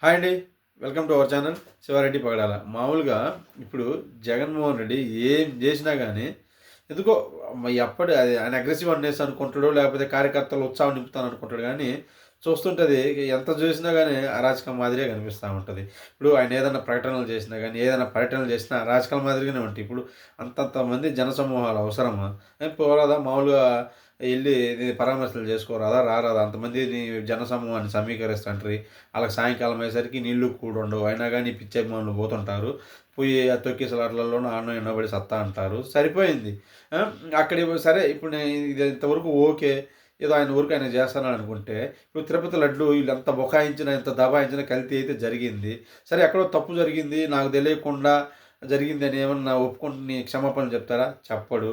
Hi అండి. Welcome to our channel Siva Reddy Pagadala. మామూలుగా ఇప్పుడు జగన్మోహన్ రెడ్డి ఏం చేసినా గానీ ఎందుకో ఎప్పటి అది ఆయన అగ్రెసివ్ అన్నేసి అనుకుంటాడో, లేకపోతే కార్యకర్తలు ఉత్సాహం నింపుతాను అనుకుంటాడు గానీ, చూస్తుంటది ఎంత చూసినా గానీ అరాచకం మాదిరిగా కనిపిస్తా ఉంటది. ఇప్పుడు ఆయన ఏదన్నా ప్రకటనలు చేసినా గానీ, ఏదైనా పర్యటనలు చేసినా అరాచకాల మాదిరిగానే ఉంటాయి. ఇప్పుడు అంతంత మంది జనసమూహాలు అవసరమా? పోరాదా మామూలుగా ఎళ్లి పరామర్శలు చేసుకోరాదా? రారాదా? అంతమందిని జనసమూహాన్ని సమీకరిస్తండ్రి. ఆళ్ళకి సాయంకాలం అయ్యేసరికి నీళ్ళు కూడా ఉండవు. అయినా గానీ పిచ్చభిమానులు పోతుంటారు. పోయి ఆ తొక్కిసలాటలలోనో ఆడనో ఈడనో పడి సత్తా అంటారు. సరిపోయింది. ఆ! సరే ఇప్పుడు ఇది ఇంతవరకు ఓకే. ఏదో ఆయన ఊరికి ఆయన చేస్తున్నాడు అనుకుంటే, ఇప్పుడు తిరుపతి లడ్డు ఈళ్ళెంత బుకాయించినా, ఎంత దబాయించినా కల్తీ అయితే జరిగింది. సరే ఎక్కడో తప్పు జరిగింది. నాకు తెలియకుండా జరిగిందని ఏమన్నా ఒప్పుకొని క్షమాపణలు చెప్తారా? చెప్పడు.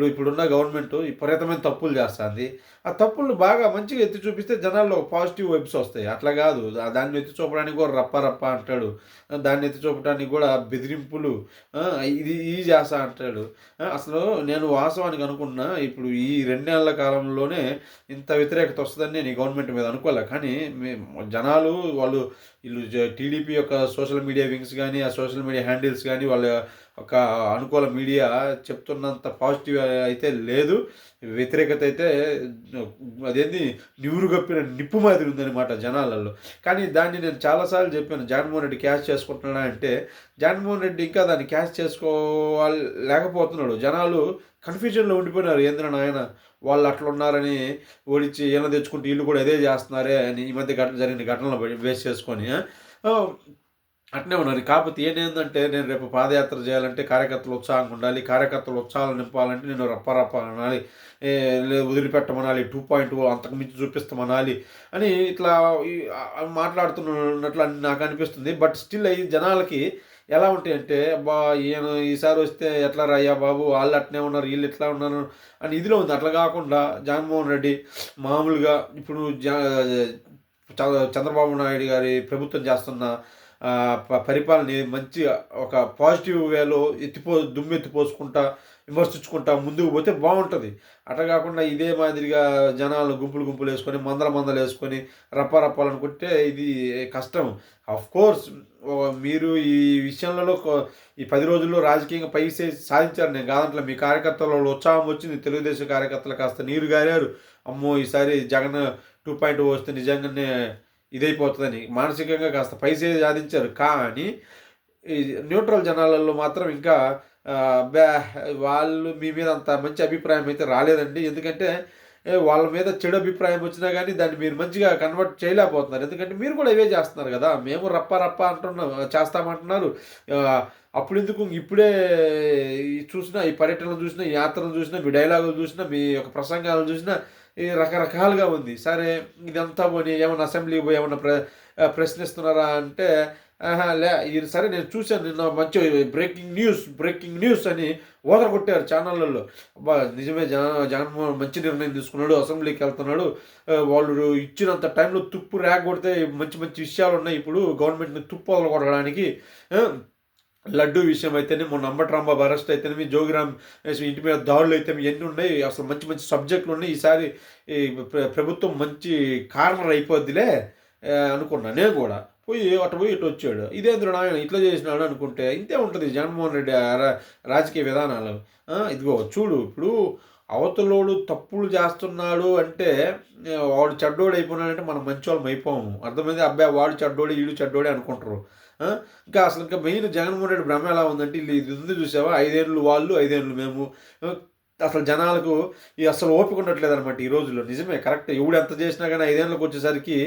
ఇప్పుడున్న గవర్నమెంటు విపరీతమైన తప్పులు చేస్తాంది. ఆ తప్పులను బాగా మంచిగా ఎత్తి చూపిస్తే జనాల్లో ఒక పాజిటివ్ వైబ్స్ వస్తాయి. అట్లా గాదు. దాన్ని ఎత్తి చూపడానికి కూడా రప్ప రప్ప అంటాడు. దాన్ని ఎత్తి చూపడానికి కూడా బెదిరింపులు ఇది చేస్తా అంటాడు. అసలు నేను వాస్తవానికి అనుకున్నా ఇప్పుడు ఈ 2 నెలల కాలంలోనే ఇంత వ్యతిరేకత వస్తదని నేను ఈ గవర్నమెంట్ మీద అనుకోలే. కానీ జనాలు వాళ్ళు టీడీపీ యొక్క సోషల్ మీడియా వింగ్స్ గానీ, ఆ సోషల్ మీడియా హ్యాండిల్స్ గానీ, వాళ్ళ ఒక అనుకూల మీడియా చెప్తున్నంత పాజిటివ్ అయితే లేదు. వ్యతిరేకత అయితే అదేంది నివురుగప్పిన నిప్పు మాదిరి ఉందనమాట జనాలలో. కానీ దాన్ని నేను చాలా సార్లు చెప్పాను. జగన్మోహన్ రెడ్డి క్యాష్ చేసుకుంటున్నాడా అంటే, జగన్మోహన్ రెడ్డి ఇంకా దాన్ని క్యాష్ లేకపోతున్నాడు. జనాలు కన్‌ఫ్యూజన్‌లో ఉండిపోయినారు. ఏందిరా నాయన వాళ్ళు అట్లున్నారని ఓడించి ఈయన తెచ్చుకుంటే ఈళ్ళు కూడా అదే చేస్తున్నారే అని ఈ మధ్య జరిగిన ఘటనలు బేస్ చేసుకొని ఆహ్, అట్నే ఉన్నారు. కాకపోతే ఏంటంటే నేను రేపు పాదయాత్ర చేయాలంటే కార్యకర్తలు ఉత్సాహంగా ఉండాలి. కార్యకర్తలు ఉత్సాహాలు నింపాలంటే నేను రప్ప రప్ప అనాలి. వదిలిపెట్టమనాలి. 2.0 అంతకు మించి చూపిస్తామనాలి అని ఇట్లా మాట్లాడుతున్నట్లు నాకు అనిపిస్తుంది. బట్ స్టిల్ అయి జనాలకి ఎలా ఉంటాయంటే, అబ్బా! ఈయన ఈసారి వస్తే ఎట్లా రయ్యా బాబు! ఆళ్ళు అట్నే ఉన్నారు, ఈళ్ళు ఇట్లా ఉన్నారు అని ఇదిలో ఉంది. అట్లా కాకుండా జగన్మోహన్ రెడ్డి మామూలుగా ఇప్పుడు చంద్రబాబు నాయుడు గారి ప్రభుత్వం చేస్తున్న పరిపాలనని మంచిగా ఒక పాజిటివ్ వేలో దుమ్మెత్తిపోసుకుంటా, విమర్శించుకుంటా ముందుకు పోతే బావుంటది. అట్లా కాకుండా ఇదే మాదిరిగా జనాలు గుంపులేసుకొని, మందలేసుకొని రప్పారప్పాలనుకుంటే ఇది కష్టం. ఆఫ్‌కోర్స్ మీరు ఈ విషయంలో ఈ 10 రోజుల్లో రాజకీయంగా సాధించారు నేను కాదంట్లే. మీ కార్యకర్తలలో ఉత్సాహం వచ్చింది. తెలుగుదేశం కార్యకర్తలు కాస్త నీరు గారారు. అమ్మో! ఈసారి జగన్ 2.0 వస్తే నిజంగానే ఇదైపోతదని. మానసికంగా కాస్త సాధించారు. కానీ ఈ న్యూట్రల్ జనాలలో మాత్రం ఇంకా అబ్బా! వాళ్ళు మీ మీద అంత మంచి అభిప్రాయం అయితే రాలేదండి. ఎందుకంటే వాళ్ళ మీద చెడు అభిప్రాయం వచ్చినా గానీ దాన్ని మీరు మంచిగా కన్వర్ట్ చేయలేకపోతున్నారు. ఎందుకంటే మీరు కూడా ఇవే చేస్తున్నారు గదా! మేము రప్ప అంటున్నాం చేస్తామంటున్నారు. అప్పుడెందుకు ఇప్పుడే చూసినా ఈ పర్యటనలు చూసినా, ఈ యాత్రలు చూసినా, మీ డైలాగులు చూసినా, మీ యొక్క ప్రసంగాలు చూసినా ఈ రకరకాలుగా ఉంది. సరే ఇదంతా పోనీ ఏమన్నా అసెంబ్లీకి పోయి ఏమన్నా ప్రశ్నిస్తున్నారా అంటే, ఆహా! ఇది సరే నేను చూసాను నిన్న మంచి బ్రేకింగ్ న్యూస్ అని ఊదరగొట్టారు ఛానళ్ళల్లో. అబ్బా! నిజమే జగన్మోహన్ మంచి నిర్ణయం తీసుకున్నాడు. అసెంబ్లీకెళ్తున్నాడు. వాళ్ళు ఇచ్చినంత టైంలో తుప్పు రేగగొడితే మంచి మంచి విషయాలున్నాయి ఇప్పుడు గవర్నమెంట్‌ని తుప్పు వదలగొట్టడానికి. ఆ! లడ్డూ విషయం అయితేనే మొన్న అంబటి రాంబాబు అరెస్ట్ అయితేనేమి, జోగిరాం ఇంటి మీద దాడులయితేమి ఇయన్నీ ఉన్నాయి. అసలు మంచి మంచి సబ్జెక్టులున్నాయి. ఈసారి ఈ ప్రభుత్వం మంచి కార్నర్ అయిపోద్దిలే అనుకున్నా నేను గూడా. అటు పోయి ఇటొచ్చాడు. ఇదేందిరా నాయన ఇట్లా చేసినాడు అనుకుంటే ఇంతే ఉంటది జగన్మోహన్ రెడ్డి రాజకీయ విధానాలు. ఇదిగో చూడు ఇప్పుడు అవతలోడు తప్పులు చేస్తున్నాడు అంటే వాడు చెడ్డోడు అయిపోయినాడంటే మనం మంచోళ్ళం అయిపోము. అర్థమైందా? అబ్బాయి వాడు చెడ్డోడే, ఈడు చెడ్డోడే అనుకుంటారు. ఆ! ఇంకా మెయిన్ జగన్మోహన్ రెడ్డి భ్రమ ఎలా ఉందంటే ఇది ఉంది చూసావా? 5 ఏళ్ళు వాళ్ళు, 5 ఏళ్ళు మేము. అసలు జనాలకు అసలు ఓపిక ఉండట్లేదనమాట ఈ రోజుల్లో. నిజమే కరెక్టే. ఎవడు ఎంత చేసినా గానీ 5 ఏళ్ళకొచ్చేసరికి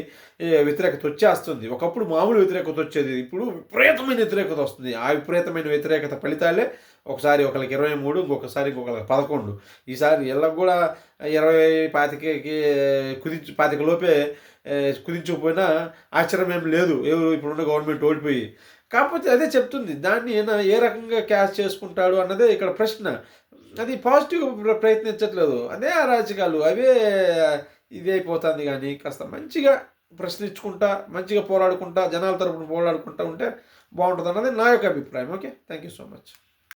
వ్యతిరేకత వచ్చేస్తుంది. ఒకప్పుడు మామూలు వ్యతిరేకత వచ్చేది. ఇప్పుడు విపరీతమైన వ్యతిరేకత వస్తుంది. ఆ విపరీతమైన వ్యతిరేకత ఫలితాలే ఒకసారి ఒకళ్ళకి 23, ఇంకొకళ్ళకి 11. ఈసారి ఈళ్ళకి గూడా 20, 25కి 25 లోపే కుదించకపోయినా ఆశ్చర్యం ఏమి లేదు. ఇప్పుడున్న గవర్నమెంట్ ఓడిపోయి. కాకపోతే అదే చెప్తుంది. దాన్ని ఈయన ఏ రకంగా క్యాష్ చేసుకుంటాడు అన్నదే ఇక్కడ ప్రశ్న. అది పాజిటివ్ ప్రయత్నించట్లేదు. అదే అరాచకాలు. ఇదే అయిపోతుంది గానీ, కాస్త మంచిగా ప్రశ్నించుకుంటా, మంచిగా పోరాడుకుంటా, జనాల తరపున పోరాడుకుంటా ఉంటే బావుంటదన్నది నా యొక్క అభిప్రాయం. Okay. Thank you so much.